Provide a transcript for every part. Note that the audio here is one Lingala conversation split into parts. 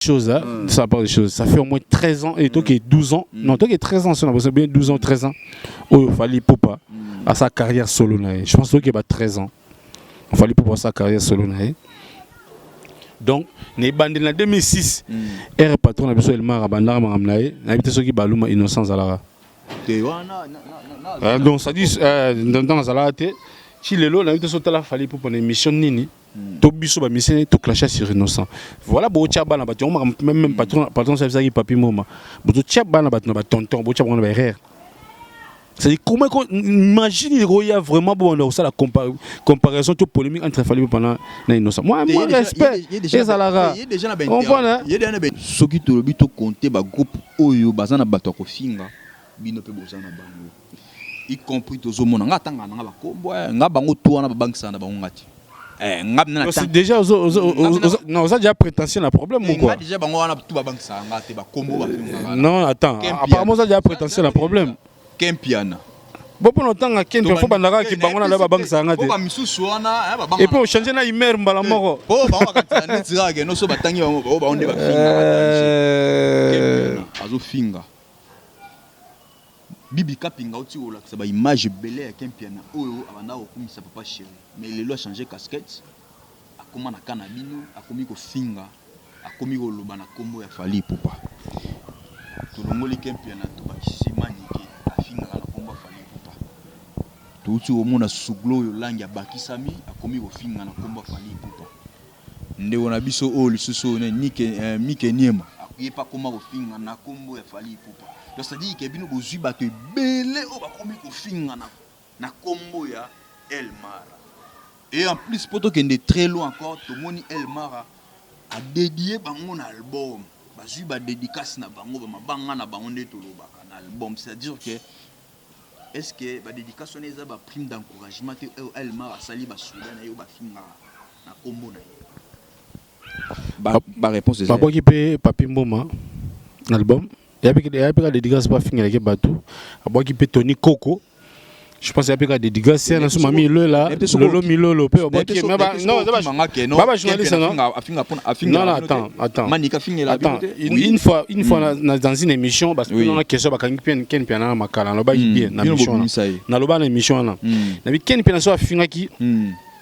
Chose, hein, ça part des choses. Ça fait au moins 13 ans, et toi qui est 12 ans, non, toi qui est 13 ans, c'est bien 12 ans, 13 ans, oh, il fallait pas à sa carrière solo. Je pense qu'il a 13 ans. Il fallait pas sa carrière solo. Donc, les bandes en 2006, R patron a besoin de Elmar Bandar Maramnae, n'habite ceux qui balouma innocence à la. Donc, ça dit, dans la late, si les lots n'habite sur la fallait pour une émission Nini. To biso ba mission to clasher sur innocent. Voilà bo tcha bana bato même patron ça qui papi moma. Bo tcha bana bato ba tonton bo tcha bana ba erreur. C'est comment imagine il y a vraiment bon on a ça la comparaison to polémique entre Fally pendant na innocent. Moi respect et Salara. Il y a déjà na ben. Il y a déjà ben ceux qui to lobi to compter ba groupe oyo bazana bato ko finga bino pe bozana bango. Y compris to zo mona ngatanga na ba kombo nga bango to na ba bank sana ba ngati. C'est déjà non, ça déjà prétention un problème ou quoi? Non, attends, apparemment ça déjà prétention un problème. Kempiana. Bon pour longtemps à Kemp, faut bandara qui bango na la banque ça ngate. Et puis on changer na imer mbala moko. Oh ba wakati na tirage no so batangi bango ba onde ba finga. Azo finga. Bibi Kapinga oti ola ça ba image belé ya Kempiana oyo abanda okumisa papa chéri mais il a changé casquette akoma na kana bino akomi ko finga akomi ko loba na kombo ya Fally Ipupa to longoli Kempiana to ba kisimani ke afinga na kombo ya Fally Ipupa to uti omona suglo yo langi ya bakisami akomi ko finga na kombo ya Fally Ipupa ndeko na biso o lisusu ne Mike Niema akoyepa koma ko finga na kombo ya Fally Ipupa. C'est-à-dire que bino bozui bato belé o bakomi ko finga na kombo ya Elmara. Et en plus poto kende très loin encore to moni Elmara a dédié bango na album. Bazui ba dédicace na bango ba mabanga na bango nde to lobaka na album. C'est-à-dire que est-ce que ba dédicace on eza ba prime d'encouragement te Elmara sali ba souda na yo ba finga na kombo na yo. Ba réponse est ça. Papa qui paye Papi Mboma album. Il y a des dédicaces pas fini avec Batou. Après qui peut Tony Coco. Je pense qu'il y a des dédicaces c'est là sous mamie le là Lolo Milolo pe non baba journaliste non non attends une fois dans une émission parce que on a question ba kangi ken piana makala no ba bien na émission na loba na émission là na bi ken piana so afinga ki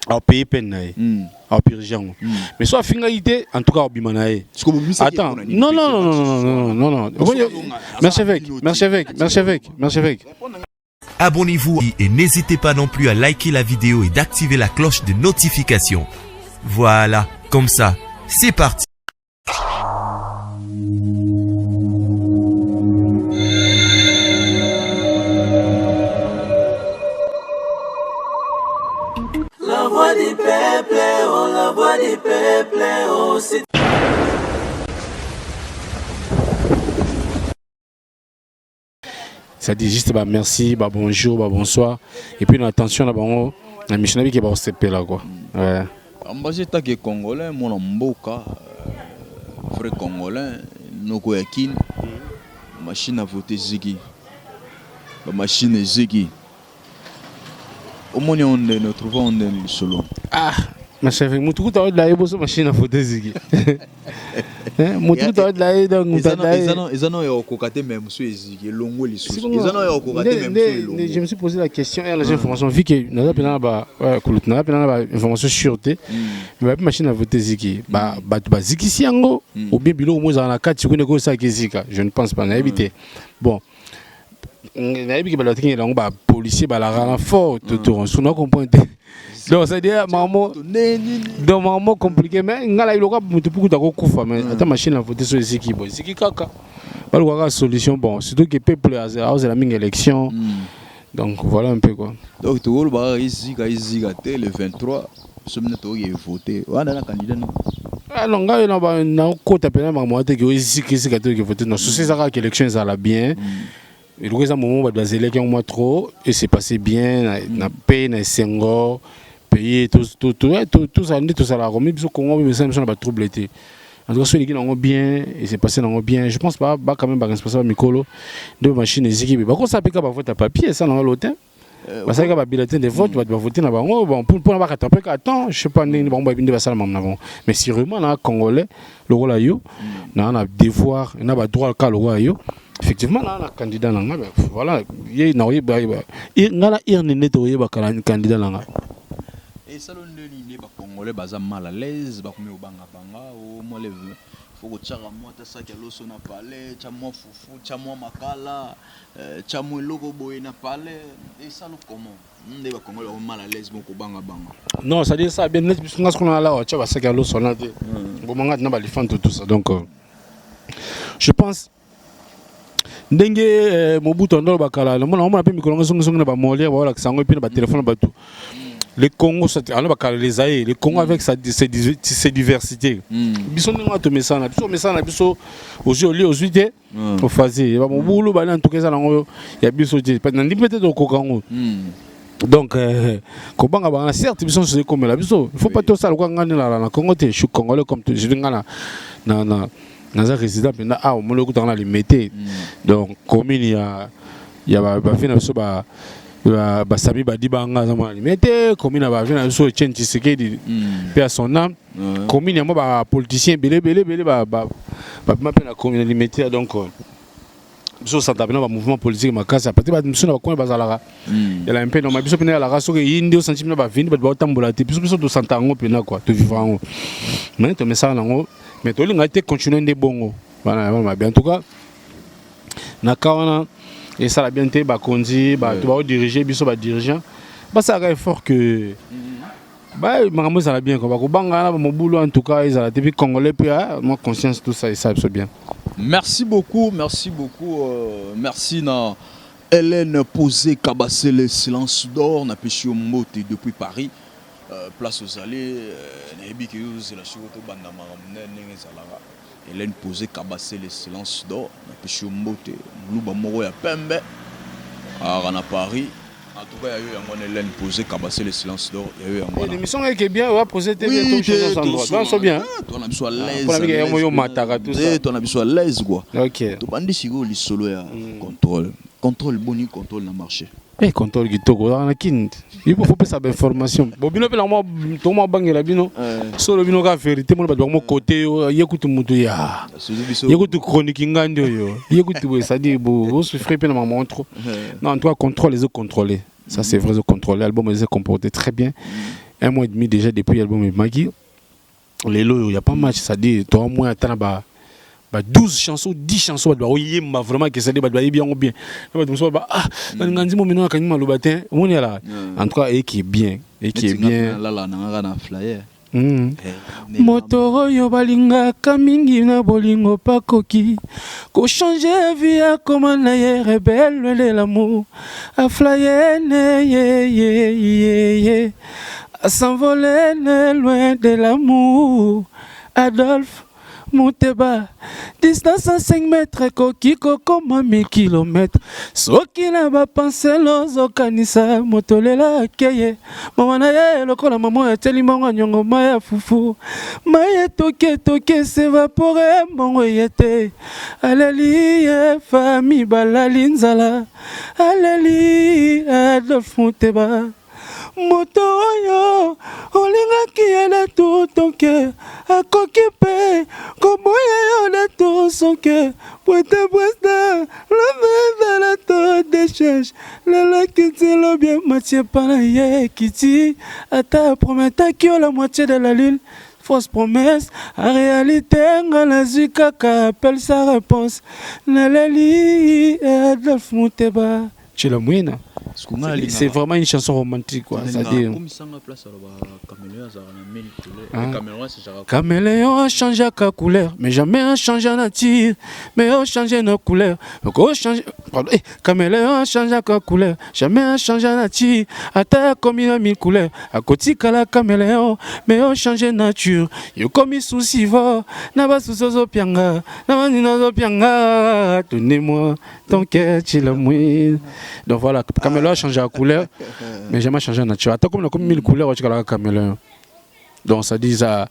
a payé peine a pirigeant mais soit finalité en tout cas au bimanae attends non merci avec abonnez-vous et n'hésitez pas non plus à liker la vidéo et d'activer la cloche de notification. Voilà, comme ça, c'est parti. La voix du peuple, oh la voix du peuple, oh c'est... Ça dit juste bah merci, bah bonjour, bah bonsoir. Et puis attention là bas la missionnaire qui va au CP là quoi. Ouais. Ambassadeur qui est congolais, mon mboka vrai congolais, noko yakin. Machine à voter Ziggy. La machine est Ziggy. Au moins on ne trouve on est solo. Ah, ma chef, mutuku ta de la eboso machine à voter Ziggy. Mutuku ta de la donc ils ont kokate même monsieur Ziggy longo les sous. Ils ont kokate même je me suis posé la question et les informations vu que na pena ba kulutna pena ba information sûreté. Mais ba machine à voter Ziggy ba Ziggy siango ou bien bilo mo za na kati ko ne ko sa kizika. Je ne pense pas na éviter. Bon. Naïbi qui balotingi là on ba policier ba la rala fort tout on sous comprendre. Donc c'est dire maman compliqué mais ngala iloka mutu pour ta ko kufa mais ta machine à voter sur Ziggy boy Ziggy kaka ba lo solution bon surtout que peuple a la mingi élection donc voilà un peu quoi. Donc tu vois ba Ziggy le 23 semaine to y voter wana na candidat non. Ah non ngala na ba na ko tapena maman te que Ziggy to voter non c'est ça que élection ça la bien. Et le moment où les élections ont trop et c'est passé bien, na paix, na Senghor, payer tout ça la remis parce qu'on a ça n'a pas trouble été. En tout cas ceux qui ont bien et c'est passé dans bien. Je pense pas quand même pas responsable Mikolo de machine Ziggy. Par contre ça pique pas voter papier ça dans l'hôtel. Parce que bulletin de vote, tu vas voter dans bango. Bon, pour ne pas rattraper, attends, je sais pas, mais sûrement, là, Congolais, le rôle à yo, on a devoir, on a droit à le rôle à yo. Effectivement, là, on a candidat là, voilà, il y a un candidat là. Et ça, les Congolais, ils mal à l'aise, ils sont mal à l'aise, faut que tu aies moi ça qui a l'eau na palais, tu as moi foufou, tu as moi makala, tu as moi logo boy na palais et ça le comment on est pas Congolais mal à l'aise bon ko banga banga. Non, ça dit ça bien net parce que qu'on a là, tu vois ça qui a l'eau sonate. Bon manga na ba tout ça donc je pense ndenge Mobutu ndo bakala, on a pas micro ngazongo na ba molia voilà que ça ngo puis ba téléphone ba tout. Les Congo, les Congo avec ses diversités. Ils sont au message, aujourd'hui, au phasé. Il y a peut-être au Congo. Donc, certes, ils sont comme la il ne faut pas tout ça. Le Congo, je suis congolais comme tu dis. Dans un résident, on a les métiers. Donc, comme il y a Basami Badibanga Zamalité, commune à Bavina, so Chen Tshisekedi, père son âme, commune à moi, politicien, belé, la commune alimentaire, donc, so s'entendant au mouvement politique, ma casse, à partir de la commune Bazalara. Il y a un peu normal, puis on a la race, il y a une sentiment de Bavine, de Tambolati, puis on de Santango, puis là, quoi, de vivre en haut. Mais tu mets ça en haut, mais tu as été continué des bons. Voilà, en tout cas, Nakawana. Et ça a bien été, Bakondi, tu vas diriger, Bisso va dirigeant. Ça a fort que. Ça a bien. Mon boulot, en tout cas, ils ont été congolais, puis moi, conscience, tout ça, et ça, c'est bien. Merci beaucoup. Merci, na Hélène Posé, Kabassé, le silence d'or, na Péchio Mote depuis Paris. Place aux allées, c'est la sûreté Bandama, Hélène Posé, Kabassé, le silence d'or, na Péchio Mote, Louba Moro ya Pembe, à Paris. En tout cas, il y a eu Hélène Posé, Kabassé, le silence d'or. L'émission est bien, on va poser tes endroits. C'est bien. On a besoin à l'aise. On a besoin à l'aise, quoi. Ok. Tu as dit si le solo ya contrôle. Contrôle boni, contrôle na marché. Eh, contrôle qui togo dans la kind. Il faut pas ça information. Bobino pe la moi to moi bangela bino. Solo bino ka vérité mo ba mo côté yekutu mutu ya. Yekutu chronique ngande yo. Yekutu ça dit bo souffrir pe na montre. Non, en tout cas contrôle les autres contrôler. Ça c'est vrai, les contrôler. L'album s'est comporté très bien. 1 mois et demi déjà depuis l'album est Magui. Les lots, il y a pas match, ça dit toi au moins attends ba 12 chansons, 10 chansons, vraiment que ça dit bien ou bien. En tout cas, et qui est bien. Et qui est bien. Motoro yo balingaka mingi na bolingo pakoki ko changer vie a comme na ye rebelle de l'amour a flyer ye a s'envoler loin de l'amour. Adolphe Mouteba, distance à 5 mètres, kokiko comme 1000 kilomètres. Soki na ba pensé lozo kanisa, motolela keye. Maman na ye lokola maman ya teli mongo nyongo maya fufu. Maya toke s'évaporer mongo yete. Aleli famille balali nzala. Aleli Adolphe Mouteba. Moto oyo olingaki ye na tout ton cœur akoki mpe koboya yo na tout son cœur pointe le vin la to décharge lelo kiti lobie moitié pana ye kiti ata prometaki yo la moitié de la lune. Fausse promesse, en réalité, la kaka appelle sa réponse. Naleli Adolphe Mouteba. Tu l'as mouina. C'est vraiment une chanson romantique, quoi. Caméléon a changé sa couleur, mais jamais a changé la nature, mais a changé nos couleurs. Caméléon a changé sa couleur, jamais a changé la nature, a comme il a mis couleur. À côté de la caméléon, mais a changé nature. Il comme souci va, n'a pas sous pianga, n'a pas ni pianga. Donnez-moi ton cœur, tu l'as mouillé. Donc voilà, caméléon a changé la couleur, mais jamais changé la nature. Attends, comme il a comme 1000 couleurs, tu as la caméléon. Donc ça dit ça,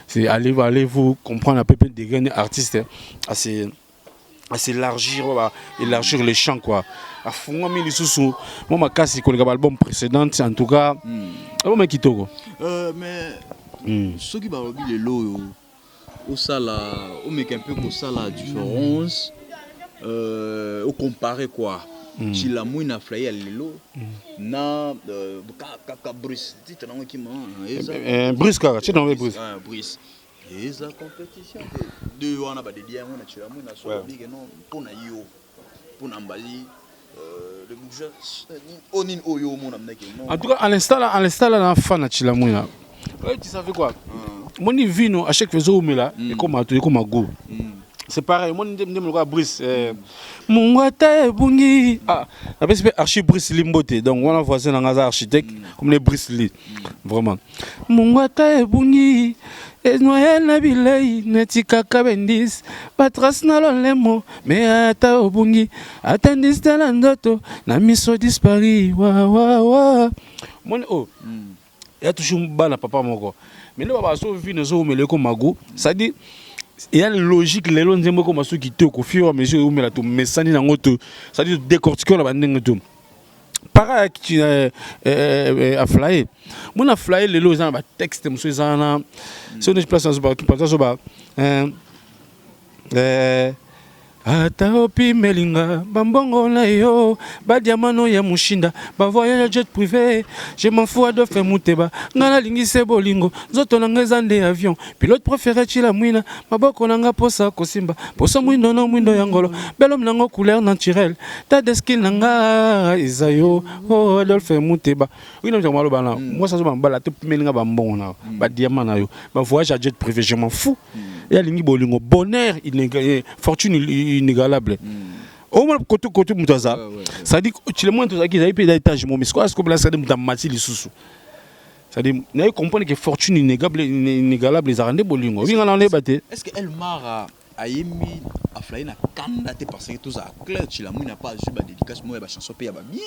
c'est allez vous comprendre un peu des grands artistes assez à s'élargir, élargir les champs quoi. À fond, mais les sous moi ma casse c'est l'album précédent en tout cas. Album qui togo. Mais ceux qui parlent les lots au sala, au mec un peu comme ça la différence au comparer quoi. Si la mouine a flyé à l'élo, na Bruce, tu t'en as qui m'a. Bruce car, tu t'en veux Bruce. Bruce. Et la compétition de on a pas de diamants naturels, on a soit big non pour na yo, pour n'embali. Le bouger, on in oyo mon amène. En tout cas, à l'instant là, na fan na Chilamouina. Ouais, tu savais quoi? Mon vino à chaque fois où me là, et comme à go. C'est pareil, moi je me dis Brice. Mon wata bungi. Ah, après c'est archi Brice Limbote. Donc on a voisin un architecte comme les Brice Lee. Vraiment. Mon wata bungi. Et Noël na bilei netika kabendis. Patras na lolemo. Mais ata obungi. Attendis de la ndoto. Na miso dispari. Wa wa wa. Mon oh. Il y a toujours un bal à papa moko. Mais là baba so vi nezo mele ko mago. Ça dit il y a une logique, les gens qui ont fait des fur et à mesure où ils mais ça dit ça dit décortiquer la bande tout. Pareil à flyer. Moi à flyer les gens ont texte monsieur zana. Si on est place dans ce partage au ata opi melinga bambongo na yo ba diamano ya mushinda ba voyage jet privé je m'en fous de faire muteba ngana lingise bolingo zoto na ngezande avion pilote préféré chila mwina maboko nanga posa kosimba posa mwindo na mwindo ya ngolo belom nango couleur naturelle ta deskin nanga izayo oh Adolphe muteba wino je malo bana moi ça zo bambala te melinga bambongo na ba diamano na yo ba voyage jet privé je m'en fous et alingi bolingo bonheur fortune inégalable. Au moins côté mutaza ça dit tu le moins tout ça qui a été d'étage mon mais quoi est-ce que là ça dit mutamati les sous ça dit n'a comprendre que fortune inégalable les arrêter bolingo oui on en est batté est-ce que El Mara a émis à flyer na candidaté parce que tout ça clair tu la mou n'a pas joué ba dédicace moi ba chanson pe ya ba bien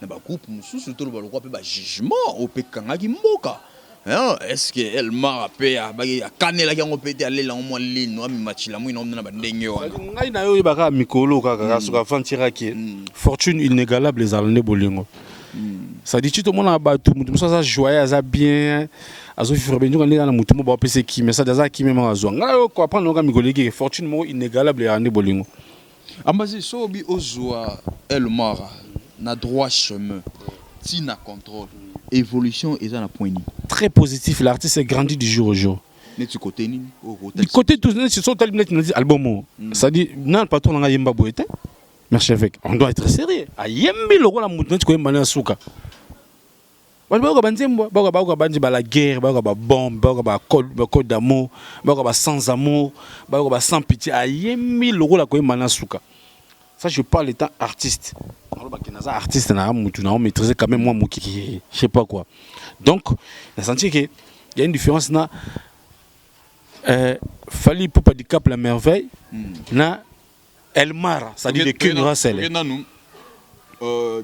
na ba groupe musu surtout ba lokwa pe ba jugement au pe kanga ki mboka. Est-ce que El Mara pe a kanela ki ngo pété aller là au moins ligne no mi match la mou na ba ndenge wana ngai na yo baka mikolo kaka suka fantira ki fortune inégalable les arrêter bolingo ça dit tout le monde a battu mutu ça joyeux ça bien azo fifre benjo quand na mutu mo ba pese ki mais ça daza ki même azo ngai ko apprendre nga mikolo ki fortune mo inégalable ya arrêter bolingo ambazi so bi ozwa El Mara na droit chemin tina contrôle évolution et ça na point très positif l'artiste est grandi du jour au jour du côté ni du côté tout ce sont tellement album ça dit na patron nga yemba boete merci avec on doit être sérieux a yembi loko la mutu ko yemba na suka ba banzembo ba banzi ba la guerre ba bombe ba code d'amour ba sans amour ba sans pitié a yembi loko la ko yemba na suka ça je parle étant artiste artiste na mutu na maîtriser quand même moi je sais pas quoi donc on a senti que il y a une différence na Fally Ipupa du Cap la merveille na El Mara ça dit de que Russell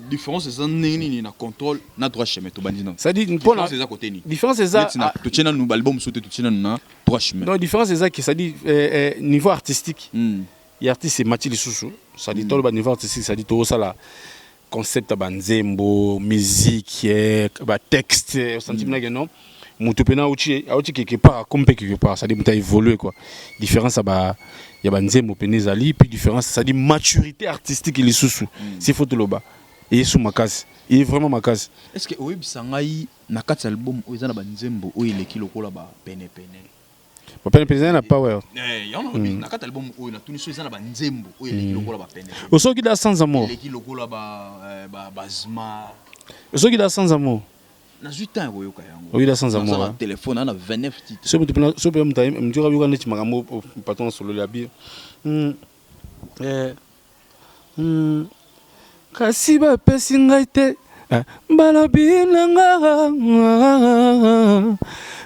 différence c'est ça ni na contrôle na droit chemin to bandina ça dit différence c'est ça côté ni différence c'est ça tu tiens nous album sauter tu tiens na droit chemin non différence c'est ça qui ça dit niveau artistique il y a artiste c'est Mathilde Soussou ça dit tout le niveau artistique ça dit tout ça là concept banzembo musique ba texte sentiment que non mutupena uchi quelque part comme quelque part ça dit muta évoluer quoi différence ça ba ya banzembo penezali puis différence ça dit maturité artistique il Soussou c'est faut le bas et sous makasi il est vraiment makasi est-ce que oui bisangai na kat album oza na banzembo o il ki lokola ba pene pene pene na power yana na kat album o na tuni so oza na banzembo o il ki lokola ba pene osoki da sans amour il ki lokola ba bazma osoki da sans amour na 8 ans koyoka yango oui da sans amour na téléphone na 29 titres so mutupena so pe muta mutira biko neti makambo patron solo la bi kasi bapesi ngai te balobi nanga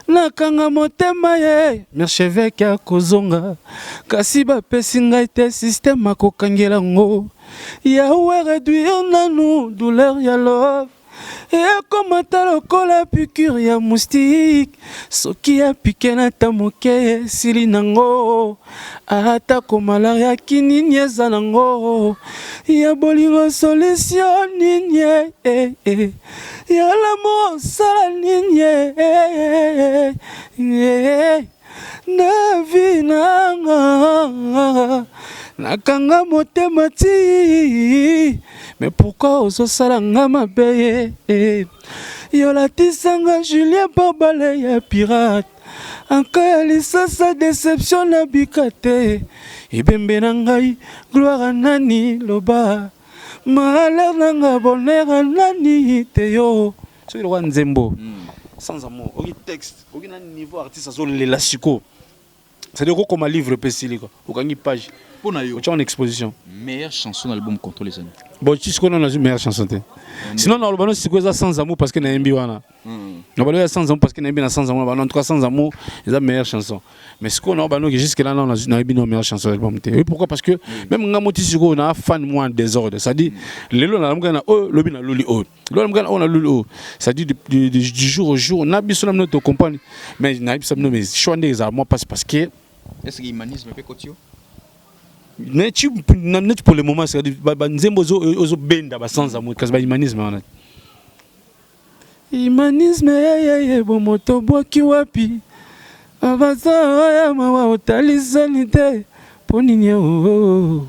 nakanga motema ye merchevêque ya kozonga kasi bapesi ngai te système akokangela ngo yawe réduire nanu douleur ya love ekomata lokola piqûre ya moustique soki apike na ta moke esili nango atako malaria kinini eza nango ya bolingo solution nini ya lamour osala nini na vi nanga nakanga motema ti mais pourquoi ozosala nga mabe yolatisanga Julien Barbale ya pirate anka lisasa déception na bika te ebembe na ngai gloire nani loba malheur nanga bonheur nani te yo soki lokwa nzembo sans amour oki texte oki na niveau artiste azolela siko c'est-à-dire comme un livre pesili quoi okangi page pour na yo tu as une exposition meilleure chanson dans l'album Contre les années. Bon, tu sais qu'on a une meilleure chanson. Sinon, dans le ballon, c'est quoi ça sans amour parce qu'il y a un biwana. Le ballon, il y a sans amour parce qu'il y a un sans amour. En tout cas, sans amour, c'est la meilleure chanson. Mais ce qu'on a au ballon, jusque-là, on a une meilleure chanson. Et pourquoi? Parce que même quand on a un fan moins désordre, ça dit, les lois, on a le bin à l'oli haut. On a l'oli haut. Ça dit, du jour au jour, on a besoin de notre compagne. Mais on a besoin de nos choix des armes parce que. Est-ce qu'il y a humanisme un peu côté? Tu pour le moment, c'est nzembo ozo benda ba sans amour, parce que humanisme. Humanisme bon moto boki wapi. Avaza ya mawa otalizani te. Ponini o.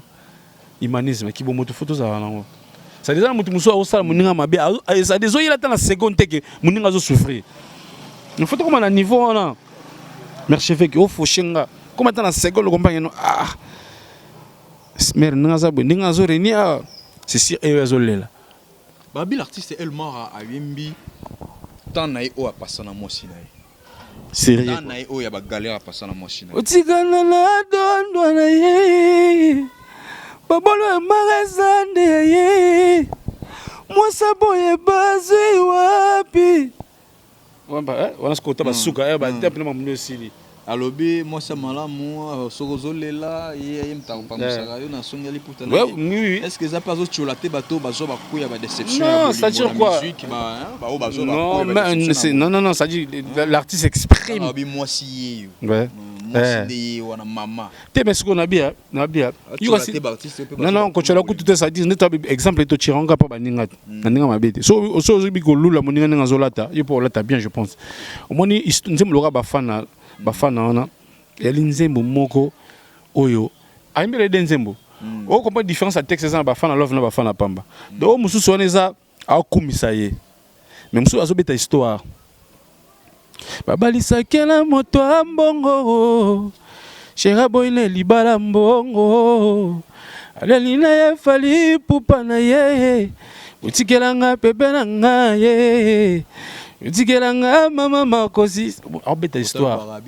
Humanisme qui bon moto photo ça nango. Ça déjà moto muso osala muninga mabe. Ça déjà il attend la seconde que muninga zo souffrir. Il faut comment à niveau là. Merci fait que au foshenga. Comment attend la seconde le compagnon ah. Mère Ningazo Renia, c'est si Ewazolela. Babi l'artiste est mort à Yembi. Tant naï o a passé na moisina. Sérieux. Tant naï o ya ba galère a passé na moisina. Otigana na don na ye. Babolo magazande ye. Moi saboye bazui wapi. Wamba wana skota basuka ba tepna mamno sili. Alobi moi c'est malamu sokozolela ye mtakopamsaka yo na songi ali puta na oui est-ce que ça pas zo cholaté bato bazo ba kuya ba déception non ça dit quoi non ça dit l'artiste exprime alobi moi si ouais moi si wana mama te mais ce qu'on a bien non quand tu as tout ça dit net exemple to chiranga pa baninga baninga mabete so biko lula moninga nga zolata yo pour lata bien je pense au moins nzem lora bafana bafana wana yali nzembo moko oyo aimbele de nzembo o comprend différence à texte ça bafana love na bafana pamba donc mususu wana eza akumisa ye mais mususu azobeta histoire babalisa kela moto ambongo Chera boyne libala mbongo alelina ye fali pupa na ye utikelanga pepe na nga ye utikelanga mama makosi abeta histoire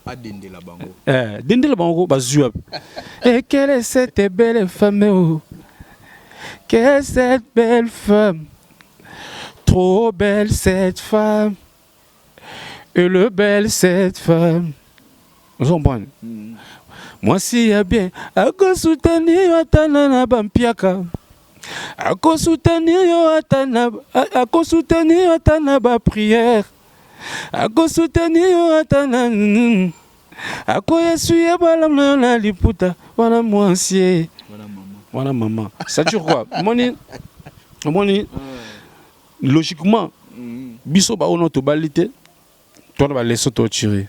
adendela bango dendela bango bazua et quelle est cette belle femme oh quelle est cette belle femme trop belle cette femme et le belle cette femme vous comprenez moi si y a bien à soutenir atana na bampiaka à soutenir atana ba prière à soutenir atana à essuyer balam na liputa voilà moi si voilà maman ça dure quoi moni logiquement biso ba ono to balite to ba leso to tirer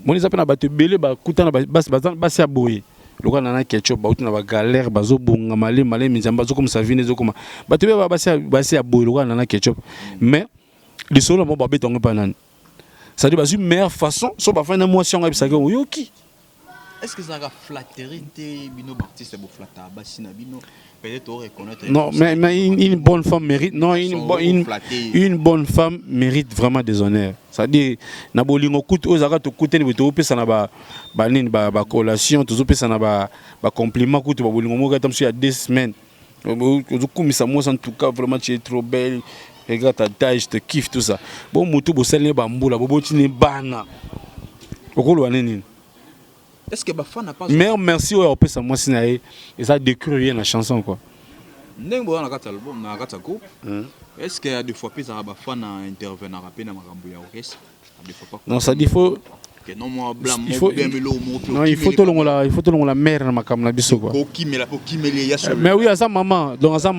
moni ça pe na bato belé ba kutana ba sia boye loka na ketchup ba utina ba galère bazo bonga malé minzamba zo comme ça vine zo comme bato ba sia boye loka na ketchup mais les solo mo ba betongo pa nani ça dit bazu meilleure façon so ba fa na motion ga bisaka yoki est-ce que ça va flatterie te bino artiste bo flatter basina bino peut-être reconnaître non mais une bonne femme mérite non une bonne femme mérite vraiment des honneurs ça dit na bolingo kutu ozaka to kuteni beto pesa na ba nini ba collation to pesa na ba compliment kutu ba bolingo mo gata il y a 2 semaines ozo kumisa moi en tout cas vraiment tu es trop belle regarde ta taille je te kiffe tout ça bon mutu bo selne ba mbula bo botine bana okolo nini. Est-ce que Bafana n'a pas... Mais merci au pesa moi sinae et ça décrit la chanson quoi. ndenge boza na kati ya album na kati ya groupe est-ce que des fois pesa ba fan intervenir à peine makambo ya orchestre des fois pas non ça dit faut non moi blanc il faut il faut la mère na makambo na biso quoi mais oui à sa maman donc à sa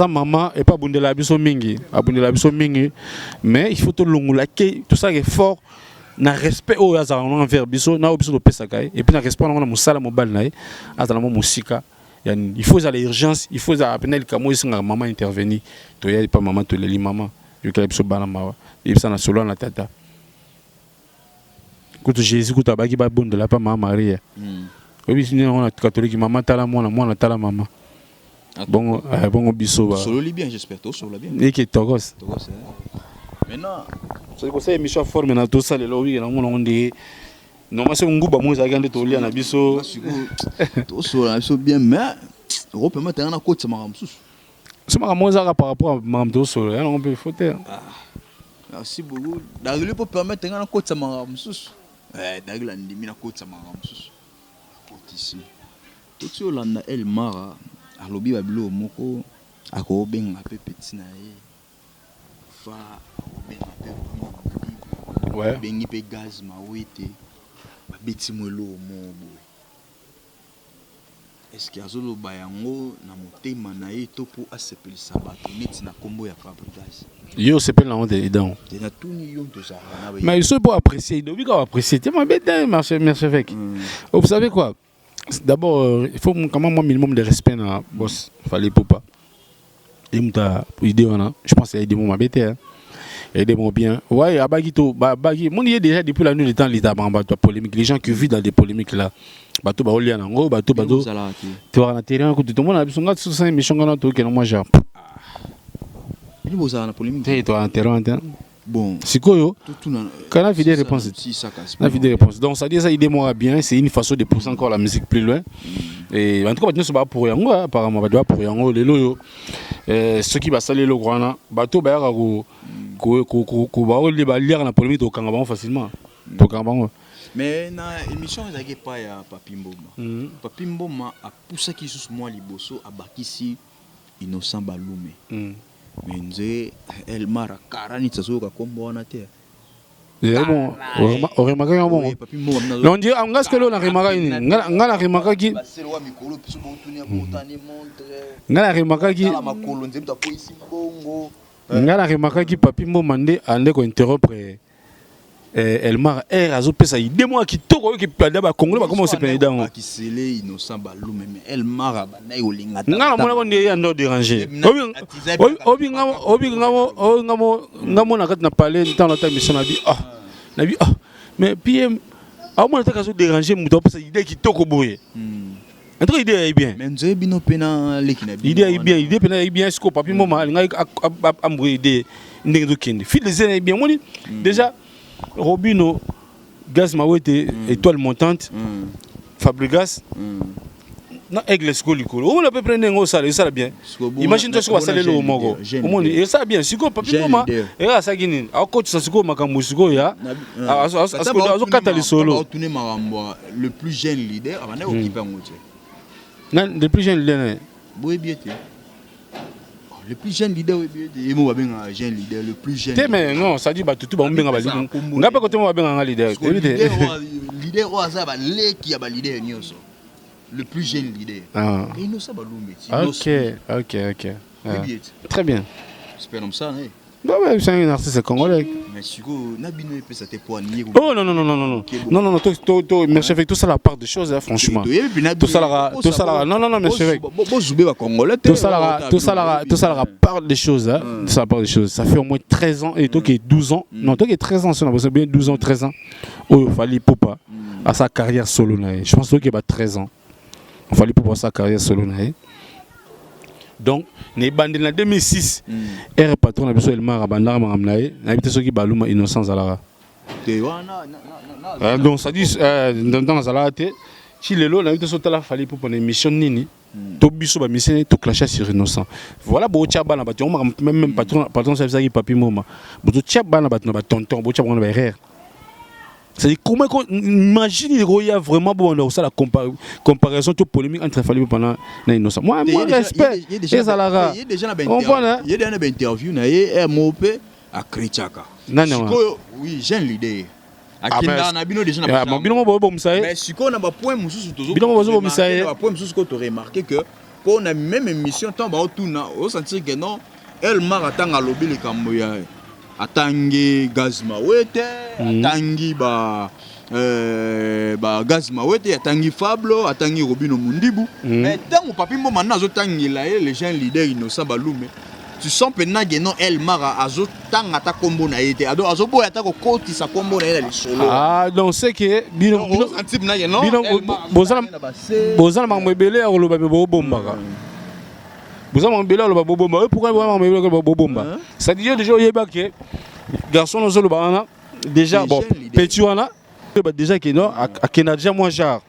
maman et pas bundela biso mingi abundela biso mingi mais il faut tolongola tout ça est fort na respect au hasard envers biso na biso pesa kai et puis na respect na musala mobile na azala mo musika. Il faut à l'urgence, il faut à peine que moi maman intervenir. Tu y a pas maman, tu les maman. Je vais aller banama. Il ça na solo na tata. Quand Jésus quand abaki ba bon de la pas maman Marie. Oui, sinon on a catholique maman tala moi tala maman. Bon bon biso ba. Solo li bien j'espère toi solo bien. Et qui togos. Maintenant, c'est pour ça émission forme na tout ça le lobby na on dit non, moi c'est un groupe moi ça gagne de tolia na biso. To so la biso bien mais Europe maintenant na côté maram sous. C'est maram ça par rapport à maram to so, on peut faute. Merci beaucoup. D'arriver pour permettre na côté maram sous. D'arriver la ndimi na côté maram sous. Côté ici. Tout so la na El Mara alobi babilo moko ako benga pe petit na ye. Fa benga pe. Ouais. Bengi pe gaz ma wete. Biti mwelo mobo. Est-ce qu'il y a zolo bayango na motema na ye to pour asepeli sabato neti na kombo ya Fabregas. Yo sepeli na honte dedans. Tena tuni yo to ça. Mais il faut pas apprécier, il doit apprécier. Tu m'as bête merci avec. Vous savez quoi? D'abord il faut quand même un minimum de respect na boss, fallait pas. Et muta idée on je pense qu'il y a des moments bête hein. Aidez-moi bien. Ouais, Abagito, Bagi, mon y est déjà depuis la nuit du temps, l'état polémique. Les gens qui vivent dans des polémiques là. Bateau, Baoli, Anango, bateau. Tu vas en terrain, tout le monde a besoin de ça, mais je suis en train de moi, j'ai. Il vous a la polémique. Tu es en terrain, bon. C'est quoi, yo? Quand la vidéo réponse. La vidéo réponse. Donc, ça dit ça, aidez-moi bien. C'est une façon de pousser encore la musique plus loin. Et en tout cas, nous sommes pour Yango, apparemment, pour Yango, les loyaux. Ceux qui va saler le grand, bateau, Bayaro. Ko lire na polémique au Kangabon facilement. Mais na émission ezaki pas ya Papi Mboma. Papi Mboma a poussé qui sous moi liboso abakisi Innocent Balume. Mais nze El Mara karani tsaso ka kombo wana te. Bon, on remarque un bon. Non dire en gas que l'on a remarqué ngala remarqué qui baselwa mikolo piso botunia botani montre. Ngala remarqué qui la makolo nze mta ko isi bongo. Ngala remarqué qui Papi Mboma ande ko interrompre Elmar azo pesa idée moi qui toko qui plada ba congolais ba comment on se peine dans qui scellé Innocent Balume mais Elmar ba na yolinga ngala mona ko ndé ando déranger ngamo na kat na parler dans notre émission na bi mais PM a moi ta kaso déranger muto pesa idée qui toko boye entre idée est bien mais nze bino pena lekina idée est bien est-ce que Papi Mboma ngai ambo idée ndenge zo kende fil les est bien moni déjà Robino, Gaz Mawete, étoile montante, Fabregas, na Aigle Skolikolo. On peut prendre un ça bien. Imagine-toi ce qu'on va saler le Mogo. Et ça bien, si quoi, Papi Mboma, et là, ça guine. À côté de ça, c'est quoi, Makamoussiko, ya. Le plus jeune leader, le plus jeune leader. Le plus jeune leader, jeune leader, le plus jeune. Mais non, ça dit tout le monde. On n'a pas côté moi un leader. Leader au hasard, qui a leader le plus jeune leader. Et nous ça Ok. Très bien. J'espère comme ça. C'est un artiste congolais. Mais si vous n'avez pas ça pour nier. Oh non, merci avec tout ça la part des choses franchement. Tout ça non merci avec. Tout ça la part des choses ça fait au moins 13 ans et toi qui est 12 ans. Non, toi qui est 13 ans, ça n'a bien 12 ans 13 ans. Oh, il fallait Popa à sa carrière solo là. Je pense qu'il a 13 ans. Il fallait Popa à sa carrière solo là. Donc, les bandes en 2006, R patron a besoin de Elmar Bandar Maramnae, n'habite ceux qui baluma innocent Zalara. Donc, ça dit, dans Zalara, si les lots n'habite ceux qui fallait pour une émission Nini, tout biso ba mission tout clasher sur innocent. Voilà, Bocha Bana Bati, même patron, ça faisait Papi Mboma. Bocha Bana Bati, tonton, Bocha Bana Berrer. C'est comment imagine il y a vraiment bon dans ça la comparaison toute polémique entre Fally pendant na innocent. Moi respect. Il y a déjà une interview na MOP à Krechaka. Oui, j'ai une idée. Akina na bino déjà na ba bino bo bomsa. Mais si qu'on a ba point mususu tozo. Bino bo bomsa. Ba point mususu ko to remarquer que qu'on a même émission tant ba otuna au sentir que non elle m'a atanga lobi le kamboya. Atangi gazma wete, atangi ba gazma wete, atangi Fablo, atangi Robino Mundibu. Mais tant que papi mo maintenant azotangi là les gens leaders innocents balume. Tu sens maintenant que non elle mara azotanga ta combo na été. Ado azoboya ta ko koti sa combo na ele solo. Ah donc c'est que bino antip na non. Bozala mambele ya loba be bombaka. Vous avez un bel bobomba. Pourquoi vous avez un bobomba? Ça dit déjà que garçon nous avons déjà bon petit wana déjà que non à Kenya déjà moins cher.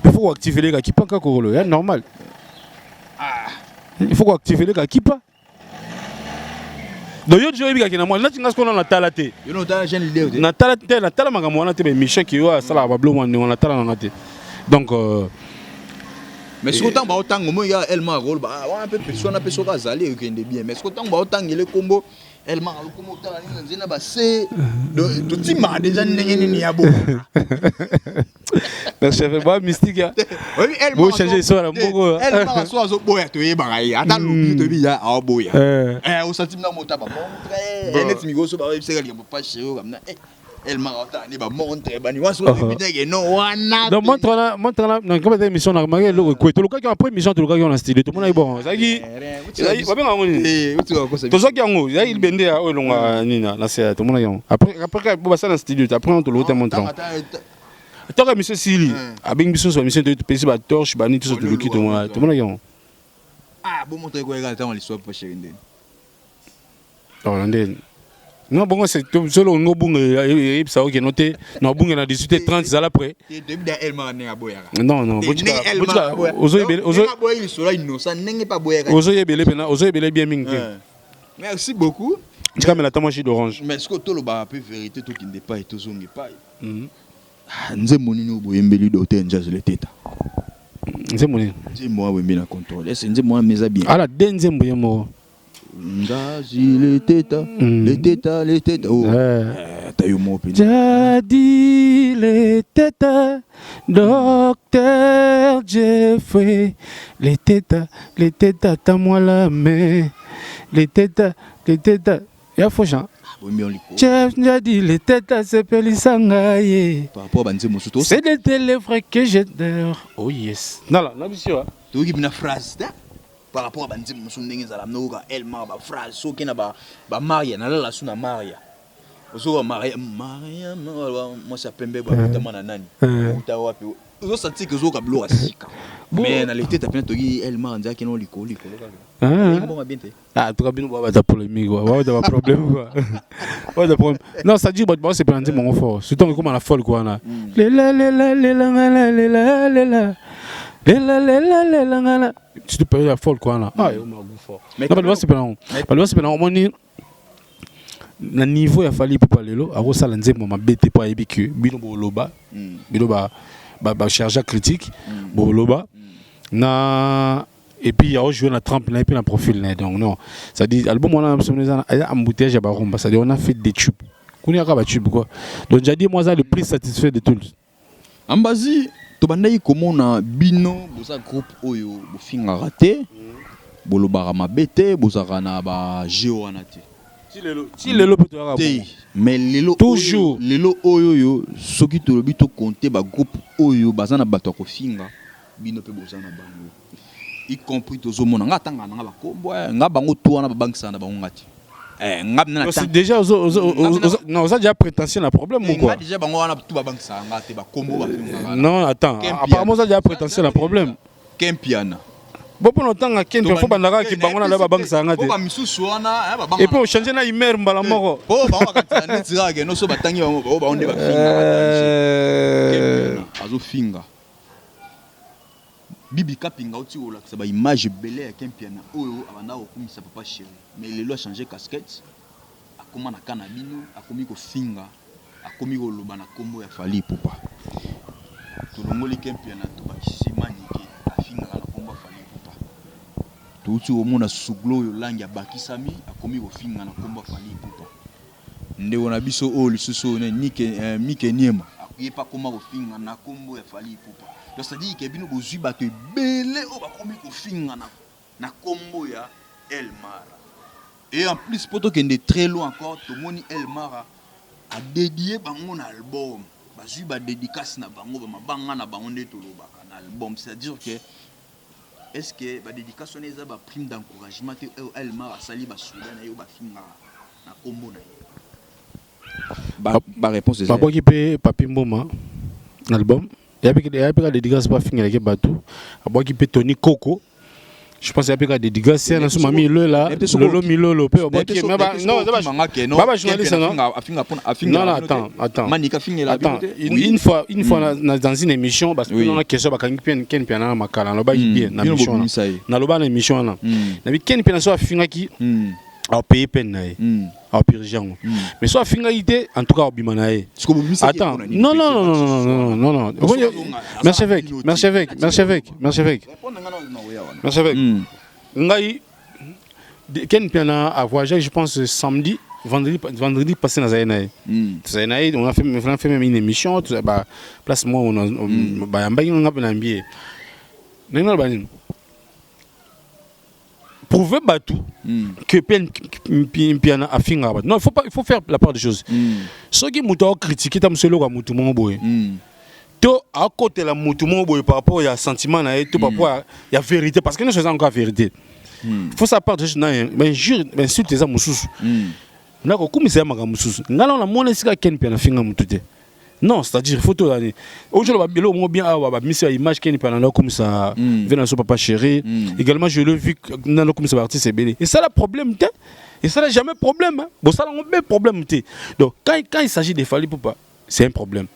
Il faut activer les gars qui pas encore le normal. Il faut activer les gars qui pas. Donc yo déjà que moi là tu n'as qu'on a talaté. You know that jeune leader. Na talaté na tala manga mwana te mission qui yo ça la bablo mwana on a tala na te. Donc mais ce autant autant au moins il y a Elma rôle bah un peu personne a personne à zaler qui est bien mais ce autant autant il est combo Elma le combo autant la nzina ba c'est tout tima déjà ni abo le chef ba mystique oui Elma vous changer ça là beaucoup Elma so zo boya to yeba ai ata lu to bi ya a boya au senti na mota ba montre net mi go so ba c'est que pas chez eux comme elle m'a entendu ba montre ba ni wa so bi non wana donc montre là dans comme émission na remarqué le quoi to le cas qui après émission to le cas qui on a style tout le monde est bon ça qui va bien ngoni to ça qui ngo ya il bende ya olonga nina na c'est tout le monde est après ba ça dans studio après on te le montre toi monsieur Sili abing biso so émission de PC ba torche ba ni tout ça tout le qui tout le monde est ah bon montre quoi égal dans l'histoire pas chérie ndé. Non, bon, c'est seulement un bon ça ok noté. Non, bon, on a 18h30 ça l'après. Non, non. Merci beaucoup. Tu as mis la tomate d'orange. Mais ce que tu as peu vérité tout qui n'est pas et tout zone n'est pas. Nze monini oboyembeli doté njaz le teta. Nze monini. Nze moi wembi na contrôle. Est-ce nze moi meza bien. Ala denze mboyemo. Ngazi les tétas, les tétas, les tétas. Oh, t'as eu mon opinion. Jadi les tétas, docteur Jeffrey. Les tétas, t'as moi la main. Les tétas. Y'a faux chant. Chef Jadi les tétas, c'est Pélissangaye. Par rapport à Banze Mosuto. C'est des téléphones que j'adore. Oh yes. Non, là, non, monsieur. Tu veux qu'il y ait une phrase, par rapport à Banzim Musundingi Zalamnoga, Elma, phrase, Sokina, Maria, Nala Suna Maria. Ozo Maria, moi ça pembe, Manani. Vous sentez que Zoka Blue a Sika. Mais dans l'été, t'as bien dit Elma, on dirait qu'il y a un licol. Ah, tu as bien voir ta polémique, ouais, t'as pas problème, quoi. Ouais, problème. Non, ça dit, bon, c'est pas un mon fort. Surtout comme la folle, quoi, là. Tu te payes la folle quoi là. Ah, on a goût fort. Mais pas c'est pas non. Pas c'est pas non. Le niveau il a fallu pour parler là. Alors ça l'enze moi bête pas ébique. Bino boloba. Bino ba charge critique. Boloba. Na et puis il y a joué la trempe là et puis la profil là donc non. Ça dit album on a embouteillage à Baromba. Ça dit on a fait des tubes. Qu'on y a pas tube quoi. Donc j'ai dit moi ça le plus satisfait de tous. Ambazi Tobandai comment na bino boza groupe oyo bofinga raté bolobara mabete bozaka na ba géo anate si lelo peut mais lelo toujours lelo oyo yo soki to lobi to compter ba groupe oyo bazana bato ko finga bino pe bozana bango y compris to zomona ngatanga na ba kombo nga bango to na ba bankisa na bango ngati c'est déjà non ça déjà prétention un problème ou quoi déjà bango wana tout ba bankisa ngate ba kombo ba non attends apparemment ça déjà prétention un problème Kempiana bon pour longtemps Kempiana faut bandaka ki bango na ba bankisa ngate et puis changer na imer mbala moko oh ba wakati na tira ke no so batangi bango ba onde ba finga azo finga Bibi Kapinga oti ola ça ba image belé ya Kempiana oyo abanda okumisa papa chéri mais lelo a changé casquette akoma na kanabino akomi ko finga akomi koloba na kombo ya Fally Ipupa tolongoli kempiana tobakisi manike afingaka na kombo ya Fally Ipupa touti omona suglo oyo langi abakisami akomi kofinga na kombo ya Fally Ipupa ndeko na biso oyo lisusu Mike Niema akoye pa koma kofinga na kombo ya Fally Ipupa donc c'est-à-dire que bino bozwi bato ebele oyo bakomi kofinga na kombo ya El Mara. Et en plus, pour toi qui est très loin encore, tout le monde El Mara a dédié un album. Bazu ba dédicace na bango ba mabanga na bango nde to lobaka na album. C'est-à-dire que est-ce que ba dédicace on eza ba prime d'encouragement que El Mara sali ba souda na yo ba finga na kombo na yo. Ba réponse est ba boki pe Papi Mboma album. Ya pe dédicace ba finga ke batu. Aboki pe Tony Coco. Je pense qu'il y a des dégâts. C'est un mami le là, le milo le peu. Non, journaliste non. Non, attends. Une fois dans une émission, parce que on a question, parce que Ken Piana makala, on va bien dans l'émission. Dans le émission là. Nabi Ken Piana soit finga qui a payé peine a pire mais soit finga idée en tout cas au bimanae. Attends. Non. Merci avec. Ngai Ken Piana a voyagé je pense samedi vendredi passé dans Zainaï. Zainaï on a fait même une émission bah place moi on bah on a un billet. Prouver Batou que Piana a fini. Non, il faut faire la part des choses. Ceux qui m'ont critiqué, tu as dit que tu as à côté la mouton par rapport à sentiment, par rapport à la vérité, parce que nous sommes encore la vérité. Il faut ça part des choses. Mais jure, mais si tu es à Moussous, nous avons commencé à Moussous. Nous avons la monnaie qui a Piana fini. Non, c'est-à-dire photo là. Aujourd'hui, on bien mis à image Ken Piana comme ça, venant son papa chéri. Également, je l'ai vu comme ça artiste c'est belé. Et ça le problème, et ça n'a jamais problème. Bon, ça n'a pas problème. Donc quand il s'agit de Fally Ipupa, c'est un problème.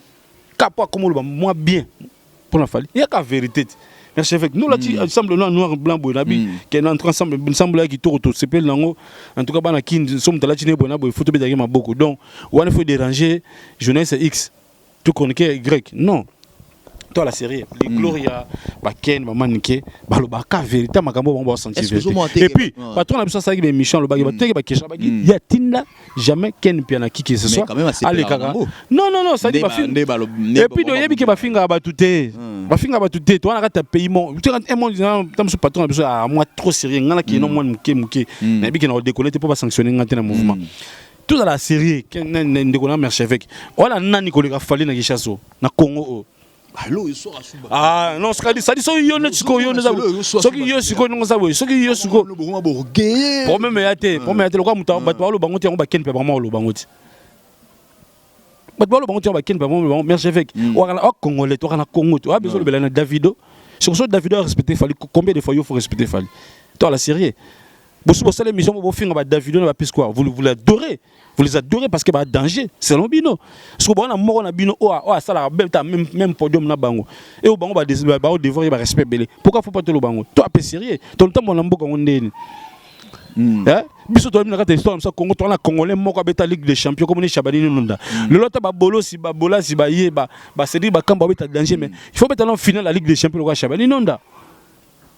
Capoi comme moi bien pour la Fally. Il y a qu'à vérité. Merci avec nous là, ensemble noir blanc bonabi qui est entré ensemble qui tourne c'est pas lango. En tout cas, bana qui sommes dans la Chine bonabi photo bédagé ma beaucoup. Donc, on a fait déranger jeunesse X. Tout connecté Y. Non. Toi la série, les Gloria, Ken, Manike, la vérité, ma cambo, on va sentir. Et puis, patron a besoin de ça avec les méchants, le bagage, il y a Tinda, jamais Ken Piana qui que ce soit. Allez, Kaka. Non, ça dit pas fin. Et puis, il y a qui va finir à batouter. Va finir à batouter. Toi, on a un paiement. Tu as un monde disant, tu patron a besoin à moi trop sérieux. Il y a qui non moins mouké. Il y a qui n'a pas décollé, tu peux pas sanctionner un mouvement. Tout dans la série, quand on a un archevêque, on a un Nicolas Fally na Gichasso, na Congo. Allô, il sort à Souba. Ah non, ça dit, so yone siko yone zabu. So ki yo siko non zabu, so ki yo siko. Problème yate, le quoi muta batwa lo bango ti on ba ken pe vraiment lo bango ti. Batwa lo bango ti on ba ken pe vraiment merci avec. O Congolais, to na Congo, tu as besoin de belana Davido. Sur ce Davido a respecté Fally, combien de fois il faut respecter Fally. Toi la série. Vous savez l'émission vous filmez avec Davido na pas quoi. Vous l'adorez. Vous les adorez parce que bah danger, c'est l'ambino. Parce que bon on a mort on a bino ça la même podium na bango. Et au bango bah devoir il va respect belé. Pourquoi faut pas te le bango? Toi peu sérieux. Tout le temps mon lambo on ndeni. Hein? Biso to na ka histoire ça Congo to na Congolais moko beta Ligue des Champions comme ni Chabani Nunda. Le lot ba bolo si ba bola si ba yé ba c'est dit ba kamba beta danger mais il faut beta en finale la Ligue des Champions le Chabani Nunda.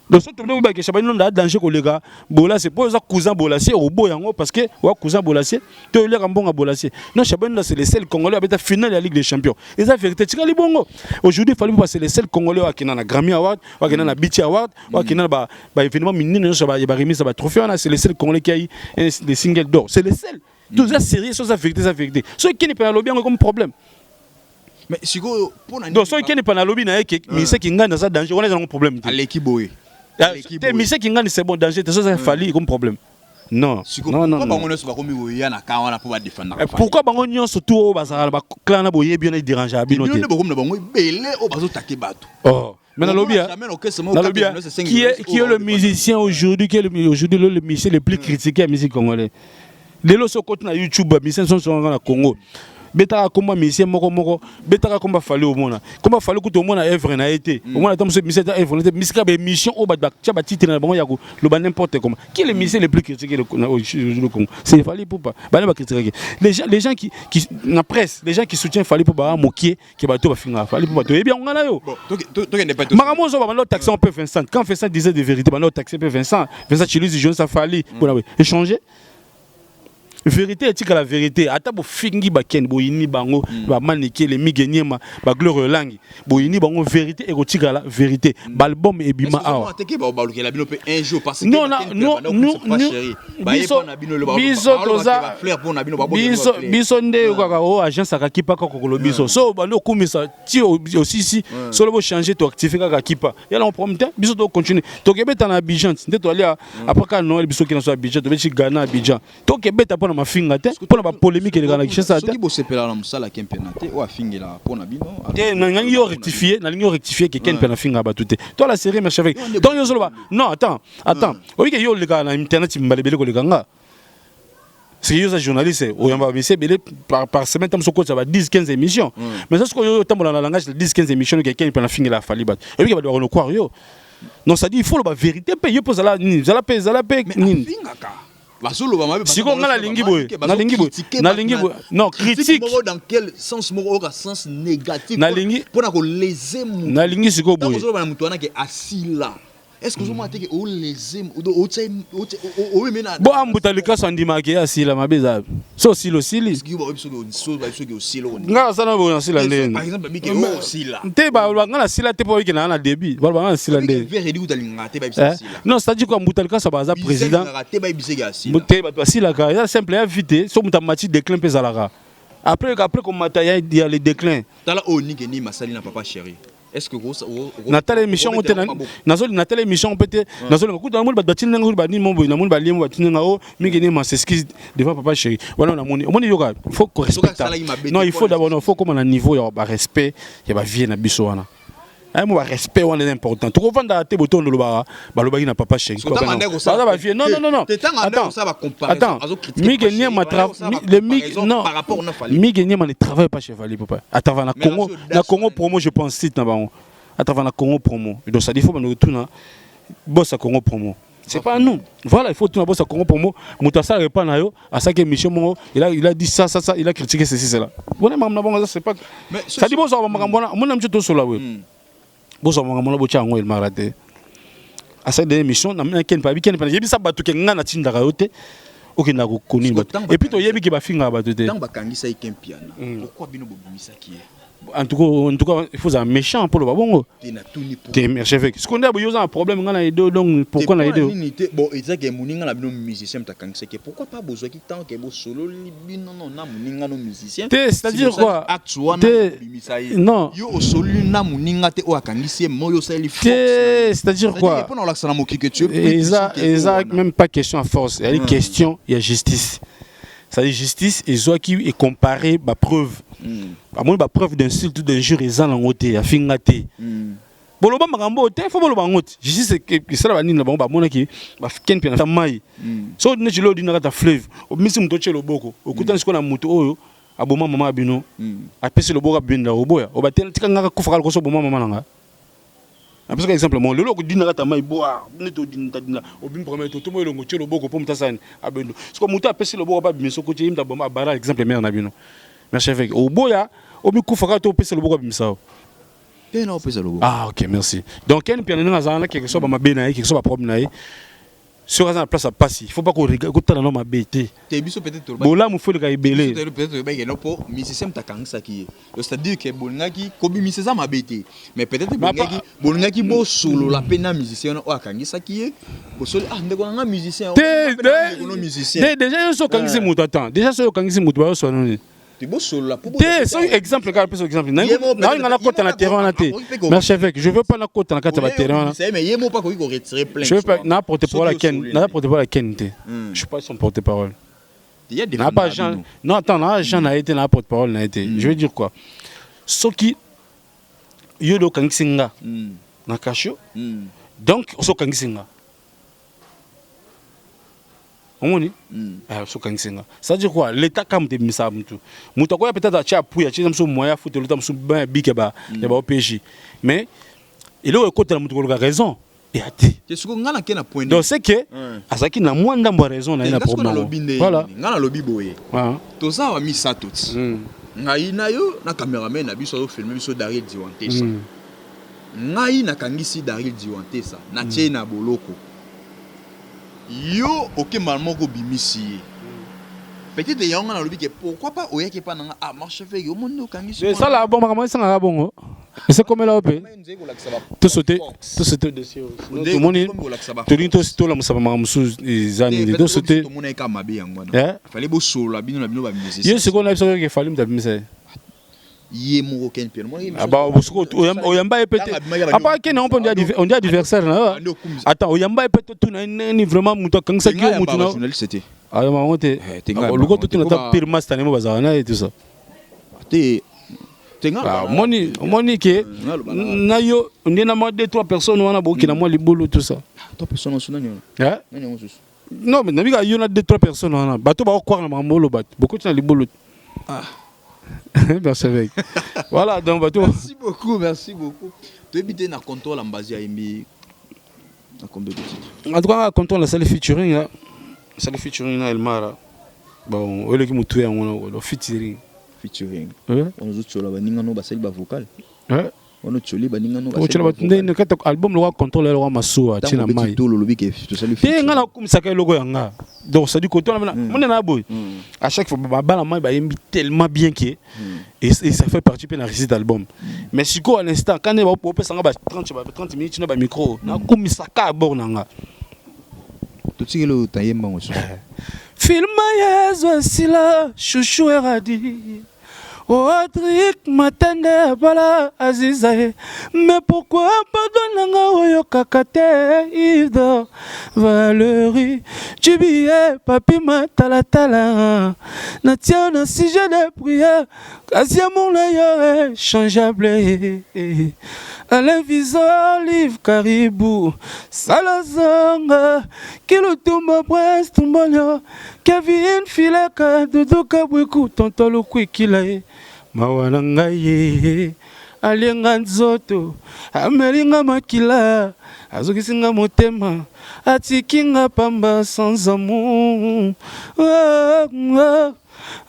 Donc ce tournoi que Chabani Nunda a danger ko lega bola c'est pour ça cousin bolassier au bout yango parce que wa cousin bolassier to le rambonga bolassier. Non Chabani Nunda c'est le seul Congolais beta finale la Ligue des Champions. Et ça vérité tika li bongo. Aujourd'hui il fallait passer le seul Congolais qui na Grammy Award, qui na BET Award, qui na ba événement minine ça ba remis ça ba trophée on a c'est le seul Congolais qui a eu des singles d'or. C'est le seul. Tout ça sérieux sur sa vérité. Ce qui n'est pas lobby comme problème. Mais si go pour donc ce qui n'est pas lobby na que mais c'est qui gagne dans ça danger on a un problème. À l'équipe boy. Mais c'est qui gagne c'est bon danger c'est ça Fally comme problème. Non. Pourquoi bango nyonso tout bazala ba clan na boye bien déranger à binoté. Oh. Mais dans lobby qui est le musicien aujourd'hui le musicien le plus critiqué à la musique congolaise. lelo so côté na YouTube mission sont na Congo betaka komba mission moko betaka komba fali au mona komba fali ko to mona œuvre na été au mona tam so mission œuvre na misika be mission o ba ba titre na bango ya ko lo ba n'importe comment qui est le mission le plus critiqué le Congo c'est Fally Ipupa ba ba critiquer les gens qui na presse les gens qui soutiennent Fally Ipupa moquer que ba to ba finga Fally Ipupa to bien on a yo Maramo zo ba no taxer un peu Vincent quand Vincent disait de vérité ba no taxer peu Vincent tu lui dis je ça Fally pour échanger vérité est la vérité ata bo fingi ba ken bo yini bango ba maniki les migeniema ba gloire langi bo yini bango vérité et kotika la vérité ba album e bima awa un jour parce que non biso nde kaka o agence akakipa kaka kolobiso so ba no kumisa ti aussi so lo changer to activer kaka kipa yala on problème biso to continuer to kebeta na Abidjan nde to aller après ka Noël biso ki na so Abidjan to beti Ghana Abidjan to kebeta pour mafinga te pour la polémique et la richesse soki bo sepela na musala kempenate o afingela pour na bino te na ngi yo rectifier que ken pena finga ba tuté toi la série marche avec donc yo zoloba non attends oui que yo le gars na internet mbalebele ko le ganga c'est yo za journaliste o yamba monsieur belé par semaine tam soko ça va 10-15 émissions mais ça ce que yo tambola na langage 10-15 émissions que ken pena finga la Fally bat oui que ba doit croire yo non ça dit il faut la vérité payer pour ça là za la payer ni si on a la lingi boy non critique dans quel sens sens négatif na lingi pour na léser na lingi siko boy na mutu wana ke asila est-ce que vous m'avez dit o léser o mena bo ambuta likaso ndima ke asila mabeza so silo sili est-ce que vous so silo nga sana bo asila ndeni par exemple biki o sila te ba nga sila te po wiki na début ba nga sila ndeni verre di utalinga te ba sila non c'est-à-dire quoi ambuta likaso baza président te ba bisega asila mute ba sila ka ya simple ya vite so muta mati déclin pe zalaka après comme mataya il y a le déclin tala oni ke ni masali na papa chéri. Est-ce que vous Nathalie émission on te Nathalie émission peut-être Nathalie écoute dans le bâtiment n'engou bani mon boy na mon bali mon bâtiment ngao mingene ma s'excuse devant papa chéri voilà na moni yoga faut qu'on respecte non il faut d'abord faut comme un niveau ya ba respect ya ba vie na biso wana un mot respect on est important tout vendre te boton lo ba lobaki na papa chéri non attends mingene ma le non par rapport na Fally mingene ma ne travaille pas chez Fally papa à travers na Congo promo je pense site na bango à travers la Congo promo donc ça dit faut nous retourner boss à Congo promo c'est pas nous voilà il faut tout boss à Congo promo mutasa répond na yo à ça que mission mon il a dit ça il a critiqué ceci cela bon même na bon ça c'est pas ça dit boss on va ngambona mon am tout solo we boss on va ngambona bo chango il m'a raté à cette émission na ken pa yebi sa batu ke ngana tinda ka yote OK na ko koni et puis to yebi ke ba finga ba te tant ba kangisa ikempiana pourquoi bino bobimisa ki en tout cas il faut un méchant pour le babongo t'es merci avec ce qu'on a besoin un problème ngana ido donc pourquoi na ido bon ezake muninga na bino musicien mtakangisa ke pourquoi pas besoin ki tant ke bo solo bino non na muninga no musicien c'est-à-dire quoi non yo solo na muninga te o akangisi moyo sali c'est-à-dire quoi pour la sana moki que tu exact même pas question à force il y a une question il y a justice. C'est-à-dire justice et zo qui est comparé ba preuve. À mon ba preuve d'insulte ou d'injure ezan en côté a fingate. Boloba makambo te faut boloba ngote. Justice que ça va ni na ba mona ki ba ken pia na mai. So ne jilo dina ta fleuve. O misi mtoche loboko. Okuta siko na muto oyo aboma mama bino. A pesi loboko binda oboya. O ba tel tika ngaka kufa ko so boma mama nanga. Parce que exemple mon lelo ko dina ta mai boa neto dina obim premier to mo elongo tshelo boko po mtasani abendo siko muta apesi loboko ba bimeso ko tshim ta bomba bara exemple mer na bino merci avec oboya obi kufa to pesi loboko bimisa te na opesa loboko OK merci donc ken piano na zana quelque chose ba mabena quelque chose ba problème na sur la place à passer il faut pas qu'on regarde tant non ma bête te biso peut-être bola mu faut le kaibele peut-être ba geno po musicien mtakangisa ki c'est-à-dire que bolingaki ko bimiseza ma bête mais peut-être bolingaki bo solo la pena musicien o akangisa ki bo solo ndeko nga musicien déjà yo so kangisi mutu attends déjà so kangisi mutu ba so non c'est exemple exemple na ngana kota na terrain na te merci avec je veux pas na kota na kata ba terrain mais yemo pas ko retirer plein je veux pas na porte-parole à Ken na porte-parole à Ken te je suis pas son porte-parole il y a des pas Jean non attends na Jean a été na porte-parole na été je veux dire quoi ce qui yo do kangisinga na kasho donc so kangisinga omoni so kangisenga ça dit quoi l'état comme te misa mutu mutu ko peut-être acha pouya chi mso moya foot le mso ben big ba ya ba OPJ mais il est côté la mutu ko raison et ati que ce qu'on ngana kena point donc c'est que azaki na mwanda mbo raison na problème voilà ngana lobi boye to ça wa misa tout ngai na yo na cameraman na biso filmer biso Daryl Diwanté ça ngai na kangisi Daryl Diwanté ça na tie na boloko yo ok malmoko bimisi peut-être y a un lobby que pourquoi pas oya qui pas na marche avec yo monde kangisi c'est ça là bon maman ça nga bongo c'est comme là opé tout sauter dessus tout le monde tout dit tout la musaba mamusu zani tout sauter tout monde est comme mabe yangwana fallait bo solo bino na bino ba musicien yo c'est qu'on a besoin que fallait m'tabimisa yé mo ken piano ah bah bosco oyamba epete apa ke na on dit adversaire na attends oyamba epete tout na ni vraiment muto kangisa ki muto na c'était ah maman te le go tout na ta pire master ne mo bazana et tout ça moni ke na yo ndena mo 2-3 personnes wana boki na mo libulu tout ça 3 personnes sont nani hein non mais nabiga yo na 2-3 personnes wana bato ba ko na mamolo bat beaucoup na libulu merci mec voilà donc bato merci beaucoup tu habiter na contrôle en base à Emi na combien de titres en tout cas contrôle la salle featuring na Elmara bon ole ki mutu ya ngona featuring on nous tchola baninga no basali ba vocal on tcholi baninga no basali tchola batende kata album lo contrôle lo masuwa tina mai to lo lobi ke to sali te nga na kumisa ka logo yanga donc ça dit côté na mona na boy à chaque fois ba la mai ba yembi tellement bien que et ça fait partie de la réussite d'album mais si ko à l'instant quand on peut passer 30 minutes na ba micro na kumisa ka bord nanga to tsikelo tayemba ngoso filma yezo sila chouchou eradi Odrik matende bala azizae mais pourquoi pardonnanga oyo kakate Yves Valérie Chibiye papi matalatala natia na sujet de prière kasi amour na yo changeable Alain Visor Live Caribou Salazanga Kilotumba Prince Tumbolio Kevin Fileka Doudou Kabwiku Tonton Lukwi Kilae Mawana Ngaye Alienga Nzoto Amelinga Makila Azokisinga Motema Atikinga Pamba sans amour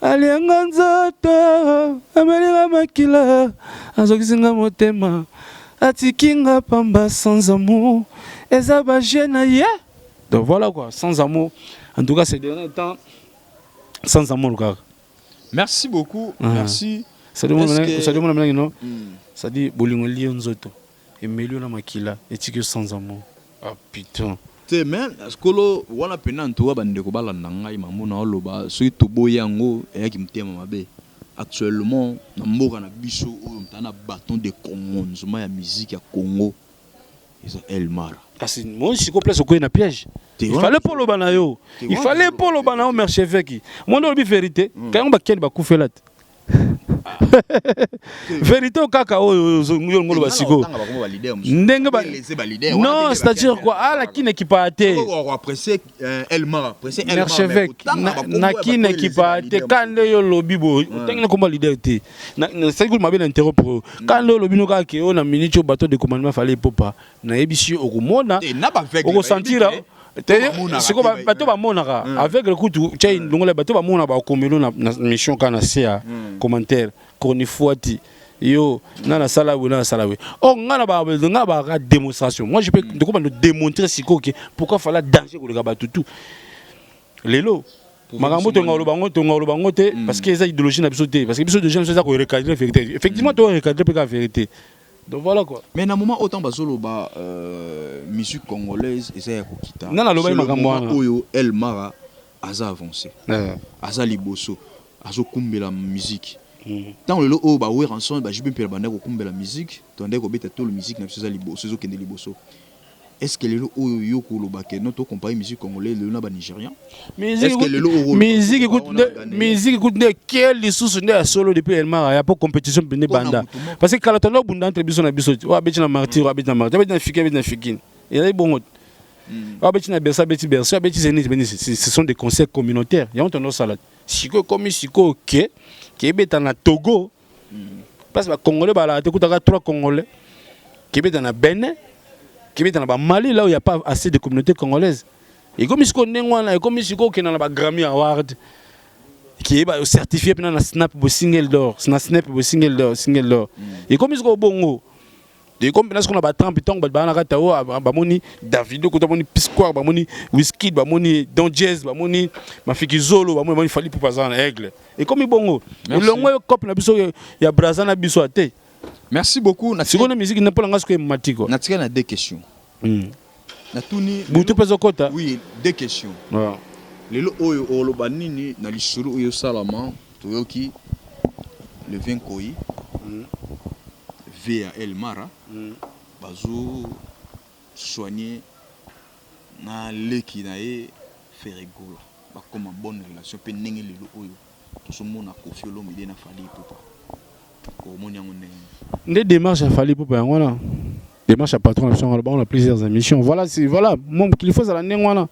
Alienga Nzoto Amelinga Makila Azokisinga Motema Atikinga Pamba sans amour Ezaba Jenaye. Donc voilà quoi, sans amour. En tout cas, ces derniers temps, sans amour, gars. Merci beaucoup. Merci. Ça dit mon ça dit bolingo lion zoto. Et melio na makila et tike sans amour. Ah putain. Te men, skolo wana penanto wa bande ko balanda ngai mamuna oloba so to boyango e ki mtema mabe. Actuellement, na mboka na biso oyo mtana bâton de Congo, nzoma ya musique ya Congo. Ils ont Elmara. Kasi moi je comprends ce qu'on a piège. Il fallait pour le banayo. Il fallait pour le banayo mercheveki. Moi on dit vérité. Quand on va ken ba koufelat. Vérité au kaka oyo ngolo basiko. Ndenge ba non, c'est-à-dire quoi ala kine ki pa ate. On apprécier Elmara, apprécier Elmara. Mercheveki na kine ki pa ate kande yo lobi bo. Tengena komba leader te. Na c'est que mabe interrompre. Kande yo lobi no ka ke on a minute au bateau de commandement fallait popa. Na ebisi okomona. Oko sentira c'est quoi bateau ba monaka avec le coup tu ndongola bateau ba mona ba komelo na mission kana sia commentaire konifuati yo na sala we oh ngana ba démonstration moi je peux de démontrer siko que pourquoi fallait danger ko le batutu lelo makambo to ngalo bango te parce que ça idéologie na biso te parce que biso de gens ça ko recadrer vérité effectivement to recadrer la vérité. Donc voilà quoi. Mais à un moment autant basolo ba musique congolaise et ça kokita. Non la loba makamwana. Oyo Elmara aza avancé. Aza liboso. Azo kumbela musique. Tant le o ba we ranson ba jibe pela banda ko kumbela musique, tandis ko beta to le musique na biso liboso zo kende liboso. Est-ce que le oyo yoko lo ba ke non to comparer musique congolaise le na ba nigérien? Musique écoute quel sous ne solo depuis Elmara y a pas compétition bende banda. Parce que quand on a bunda entre biso na biso, wa beti na martyr, wa beti na martyr, wa beti na fiki, wa beti na fikine. Et là bon. Ce sont des conseils communautaires. Il y a un salade. Si comme si qui est dans le Togo, parce que les Congolais, il y a 3 Congolais qui est dans le Bénin, qui est dans le Mali, là où il n'y a pas assez de communautés congolaises. Et comme si on est comme si on est dans le Grammy Award, qui est certifié dans le Snap pour single d'or, Snap pour single d'or. Et comme si on est bon, et comme si on a 30 ans, on a Davido, on a Pisquar, on a Whisky, on a Don Jazz, on a Mafiki Zolo, on a Fali pour passer en aigle. Et comme si on est bon, il y a Brazana Bissouate. Merci beaucoup. Si on a musique, il n'y a pas de matiko. On a 2 questions. Oui, 2 questions. Lelo oyo olobanini na lisuru oyo salama toyoki le vin koi via El Mara bazo soigner na leki na e ferigola ba comme bonne relation pe ndenge lelo oyo tosomona Koffi Olomide na Fally Ipupa ko moni yango ndenge démarche à Fally Ipupa yango na démarche à patron on a plusieurs émissions voilà c'est voilà mon qu'il faut ça la ndenge wana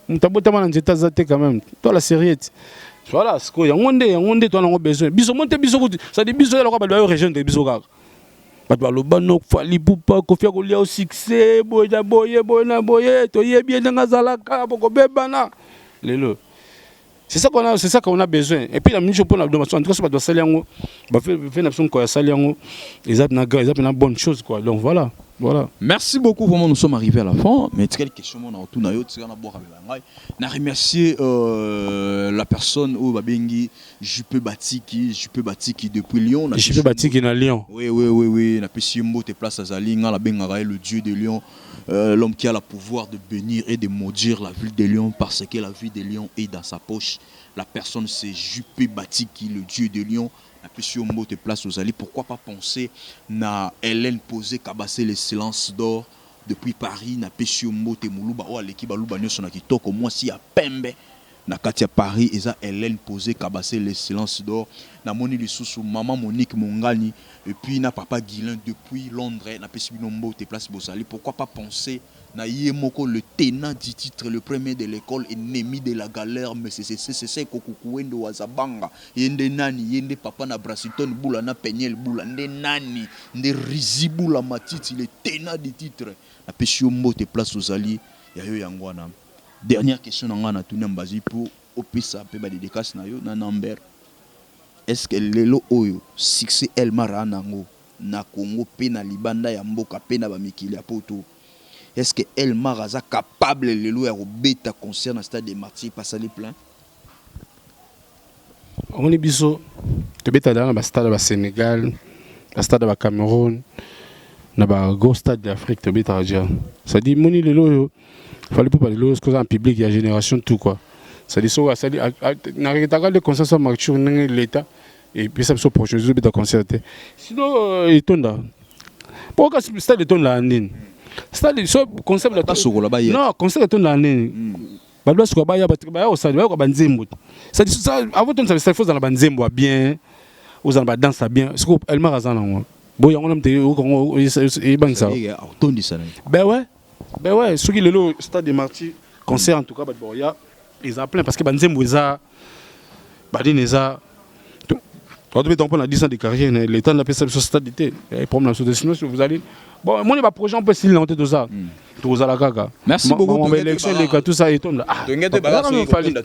mutabota mana njeta zate quand même toi la série voilà ce que yango toi on a besoin biso monte biso ça dit biso la ko ba région de biso kaka ba lo bano Fally Ipupa Koffi akolia au succès boya to yebi ndanga zalaka boko bebana lelo c'est ça qu'on a besoin et puis la minute pour la demande en tout cas ça doit salir yango ba fait na besoin ko ya salir yango ils ont une bonne chose quoi donc voilà. Merci beaucoup, vraiment nous sommes arrivés à la fin. Mais quelle question on a tout na remercier la personne au Babengi Juppé Batiki depuis Lyon. Juppé Batiki na Lyon. Oui, na Pessimbo te place à Zalinga la Bengara le dieu de Lyon, l'homme qui a le pouvoir de bénir et de maudire la ville de Lyon parce que la ville de Lyon est dans sa poche. La personne c'est Juppé Batiki, le dieu de Lyon. La question te place aux alliés. Pourquoi pas penser na Hélène Posé Kabassé le silence d'or depuis Paris na question te Moulouba ou l'équipe Balouba Nyoso na kitoko moi si à Pembe na Katia Paris et ça Hélène Posé Kabassé le silence d'or na moni lisusu maman Monique Mongani et puis na papa Guilin depuis Londres na question te place aux alliés. Pourquoi pas penser na Yemoko le tenant du titre le premier de l'école ennemi de la galère mais c'est Kokukuendo Wazabanga yende nani yende papa na Brassiton Boula na Peñel Boula nde nani nde Rizibula Matiti le tenant du titre na pesio mbote place aux alliés ya yo yangwana. Dernière question na ngana tuna mbazi pour opesa pe ba dédicace na yo na number est-ce que lelo oyo succès El Mara nango na Congo pe na libanda ya mboka pe na ba mikili ya poto. Est-ce que El Mara est capable de louer au bêta concert dans le stade des Martyrs passer les plein? On est biso te bêta dans le stade du Sénégal, le stade du Cameroun, dans le gros stade d'Afrique te bêta déjà. Ça dit moni lelo fallait pas parler de choses en public il y a génération tout quoi. Ça dit ça dit na regarder concert ça marche sur l'état et puis ça se proche de bêta concert. Sinon il tourne. Pourquoi ce stade est tourne là nini? C'est-à-dire le concept de non, concept de l'année. Badwa siko baya batibaya osali ko banzembo. C'est-à-dire ça avant tout ça faut dans la banzembo bien, aux en danse bien. Ce que El Mara za nango. Boya ngona mte ko e bangsa. Tondi ça. Ben ouais, ce qui le stade des Martyrs concert en tout cas boya ils ont plein parce que banzembo za badineza quand on prend la 10 ans de carrière, l'état n'a pas cette stabilité. Et pour la sinon vous allez bon moi les projets on peut s'il lancer tout ça. Tout ça la gaga. Merci beaucoup pour l'élection les tout ça étonne. Ah. Tu ngete ba so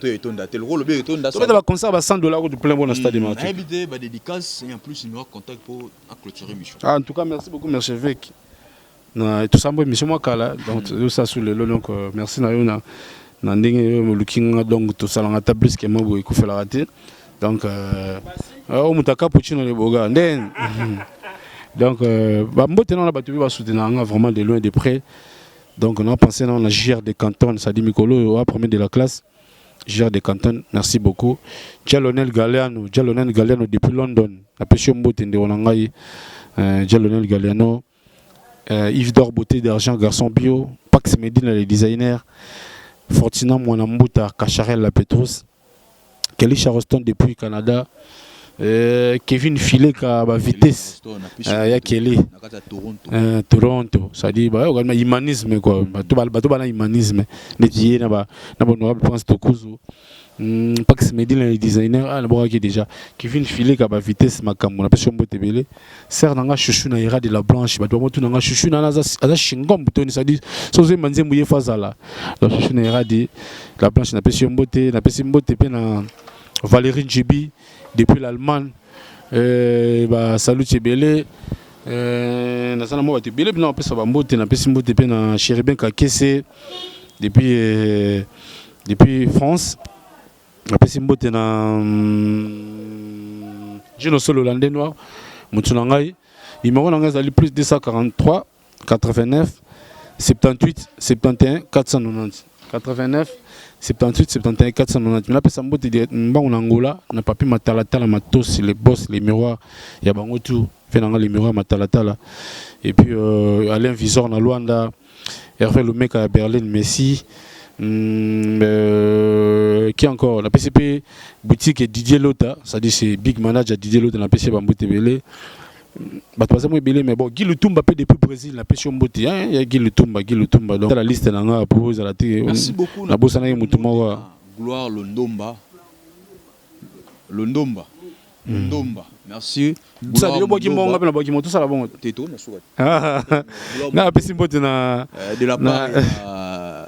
étonne le rôle bien étonne ça. Tu vas conserver à 100 $ de plein bon stade de Martyrs. Invité ba dédicace et en plus numéro contact pour clôturer mission. En tout cas merci beaucoup merci Vek. Na tout ça moi mission moi kala donc ça sur le donc merci na yo na ndenge looking donc tout ça la table ce que moi boy ko fait la rater. Donc au mutaka puccino les boga donc maintenant on a battu va soutenir vraiment de loin de près donc on a pensé on a JR des cantons ça dit Mikolo premier de la classe JR des cantons merci beaucoup Jalonel Galeano depuis London la pêche mbote de onangai Jalonel Galeano Yves d'Or beauté d'argent garçon bio Pax Medina les designers Fortina Mwanambuta Cacharel la Petrus Kelly Charleston depuis Canada, Kevin Filet ka ba vitesse ya Kelly Toronto ça dit bah humanisme quoi bato bana humanisme netié na honorable Prince Tokuzo Pax Medina le designer na boka ki déjà Kevin Filet ka ba vitesse makambo na peso mbote belé ser nanga chouchou na ira de la blanche bato motu nanga chouchou na za shingom butoni ça dit soze manze mouye fazala la chouchou na ira de la blanche na peso mbote pe na Valérie Djibi depuis l'Allemagne salut Tchebele nazana mo batebele bina opesa bambote na pesi mbote pe na Chéribin Kakese depuis France na pesi mbote na Gino Solo Hollandais noir mutu na ngai numéro na ngai zali plus 243 89 78 71 490 89 78 71 490 mais pesa mbote de mbango na Angola na papi matalatala matos les boss les miroirs ya bango tout fait na les miroirs matalatala et puis Alain Visor na Luanda Hervé le mec à Berlin Messi qui encore la PCP boutique Didier Lota ça dit c'est big manager Didier Lota na PCP mbote belé bato moi belé mais bon Guy Lutumba pe depuis Brésil na pêche mbote hein ya Guy Lutumba donc la liste na nga pour la télé merci beaucoup na bossa na mutumo gloire Londomba merci ça dit boki mbonga pe na boki moto ça la bon teto na souka na pesi mbote na de la part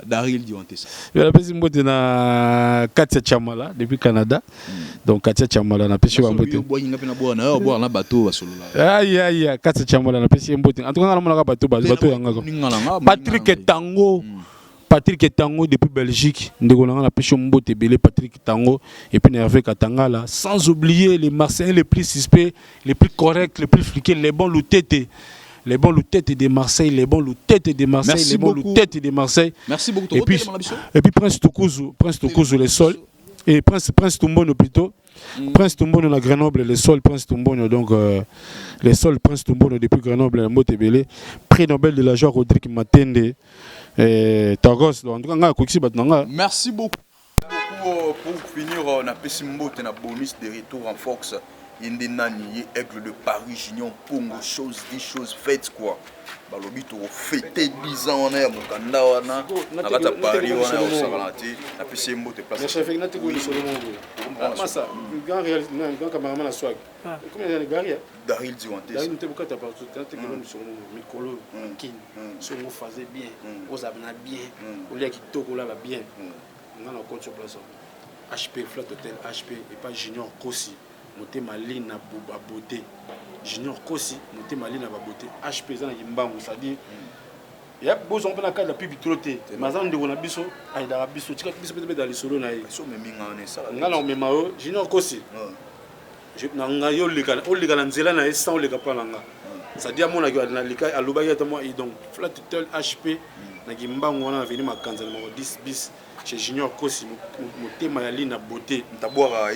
Daryl Diontesa la pesi mbote na Katia Chamala depuis Canada donc Katia Chamala na pesi mbote boki ngapi na boa na bateau basolola aïe Katia Chamala na pesi mbote en tout cas na mona bateau yanga Patrick Tango depuis Belgique ndeko na la pesi mbote belé Patrick Tango et puis Hervé Katangala sans oublier les Marseillais les plus suspects les plus corrects les plus fliqués les bons loutetés de Marseille, les bons loutetés de Marseille, merci les bons loutetés de Marseille. Merci beaucoup. Et puis Prince Tokuzu les sols et Prince Tumbono plutôt. Prince Tumbono à Grenoble les sols Prince Tumbono donc les sols Prince Tumbono depuis Grenoble la moto belé prix Nobel de la joie Rodrigue Matende Tagos en tout cas merci beaucoup pour finir on a pesi mbote na bonus de retour en Fox. Nani aigle de Paris Gignon Pongo chose dit chose faites quoi balobi to fêter 10 ans na mokanda wana na kata Paris wana osakalati na pesi mbote place chef na te ko li solo mongo masa grand réaliste grand cameraman na swag combien d'années Gary Daryl Diontesa Daryl te bukata partout te ko li solo mongo mikolo kin so mo faisait bien ozabna bien olia kitoko la bien ngana ko sur place HP Flat Hotel HP et pas Junior Kosi Moté Mali na beauté Junior Kosi Moté Mali na beauté HP za na yimbangu ça dit ya besoin pe na cadre public troté mazan de wona biso ay da biso tika biso pe dans les solo na so memi ngane ça ngala o memao Junior Kosi je na nga yo leka na nzela na sans leka pa nga ça dit amona ki na leka aloba ya tamo donc Flat Hotel HP na yimbangu wana veni makanza na 10 bis chez Junior Kosi motema ya lina beauté ntabwara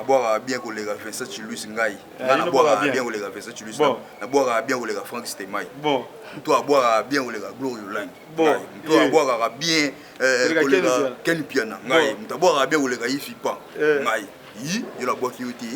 abwara bien ko lega Vincent Louis ngai na bwara bien ko lega Vincent Louis na bwara bien ko lega Frank Stemai bon to abwara bien ko lega Glory Line bon to abwara bien ko lega Ken Piana ngai ntabwara bien ko lega Ifipa ngai yi yo la bwaki yote